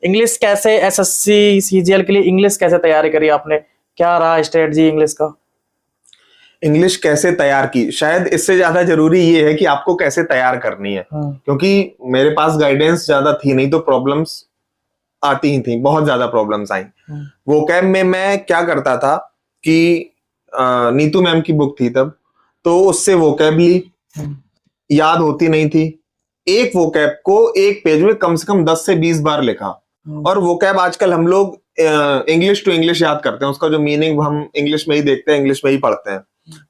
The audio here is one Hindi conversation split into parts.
इंग्लिश कैसे एसएससी सीजीएल के लिए इंग्लिश कैसे तैयारी करी आपने, क्या रहा स्ट्रेटजी इंग्लिश का? इंग्लिश कैसे तैयार की, शायद इससे ज्यादा जरूरी ये है कि आपको कैसे तैयार करनी है। क्योंकि मेरे पास गाइडेंस ज्यादा थी नहीं तो प्रॉब्लम्स आती ही थी, बहुत ज्यादा प्रॉब्लम्स आई। वोकैब में मैं क्या करता था कि नीतू मैम की बुक थी तब, तो उससे वोकैब ली, याद होती नहीं थी। एक वोकैब को एक पेज में कम से कम 10 से 20 बार लिखा। और वोकैब आजकल हम लोग इंग्लिश टू इंग्लिश याद करते हैं, उसका जो मीनिंग हम इंग्लिश में ही देखते हैं, इंग्लिश में ही पढ़ते हैं।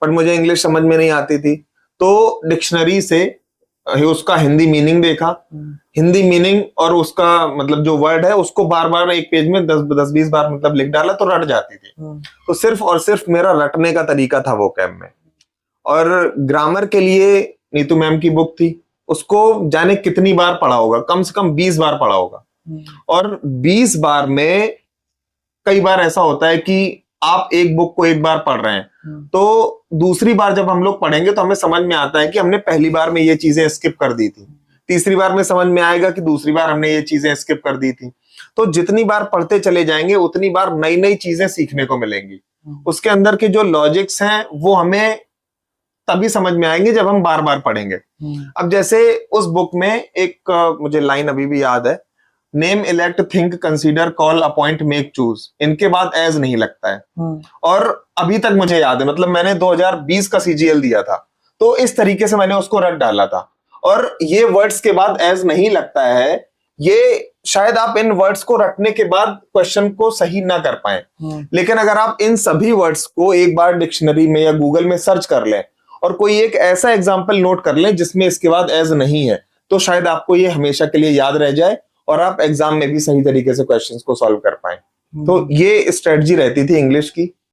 पर मुझे इंग्लिश समझ में नहीं आती थी, तो डिक्शनरी से उसका हिंदी मीनिंग देखा, हिंदी मीनिंग और उसका मतलब जो वर्ड है उसको बार बार एक पेज में 10-20 बार मतलब लिख डाला तो रट जाती थी। तो सिर्फ और सिर्फ मेरा रटने का तरीका था वोकैब में। और ग्रामर के लिए नीतू मैम की बुक थी, उसको जाने कितनी बार पढ़ा होगा, कम से कम 20 बार पढ़ा होगा। और 20 बार में कई बार ऐसा होता है कि आप एक बुक को एक बार पढ़ रहे हैं तो दूसरी बार जब हम लोग पढ़ेंगे तो हमें समझ में आता है कि हमने पहली बार में ये चीजें स्किप कर दी थी, तीसरी बार में समझ में आएगा कि दूसरी बार हमने ये चीजें स्किप कर दी थी। तो जितनी बार पढ़ते चले जाएंगे उतनी बार नई नई चीजें सीखने को मिलेंगी। उसके अंदर के जो लॉजिक्स हैं वो हमें तभी समझ में आएंगे जब हम बार बार पढ़ेंगे। अब जैसे उस बुक में एक मुझे लाइन अभी भी याद है, name, elect, think, consider, call, appoint, make, choose, इनके बाद एज नहीं लगता है। और अभी तक मुझे याद है, मतलब मैंने 2020 का सीजीएल दिया था तो इस तरीके से मैंने उसको रट डाला था। और ये वर्ड्स के बाद एज नहीं लगता है, ये शायद आप इन वर्ड्स को रटने के बाद क्वेश्चन को सही ना कर पाए। लेकिन अगर आप इन सभी वर्ड्स को एक बार डिक्शनरी में या गूगल में सर्च कर लें और कोई एक ऐसा एग्जाम्पल नोट कर लें जिसमें इसके बाद एज नहीं है, तो शायद आपको ये हमेशा के लिए याद रह जाए और आप एग्जाम में भी सही तरीके से क्वेश्चंस को सॉल्व कर पाए। तो ये स्ट्रेटजी रहती थी इंग्लिश की।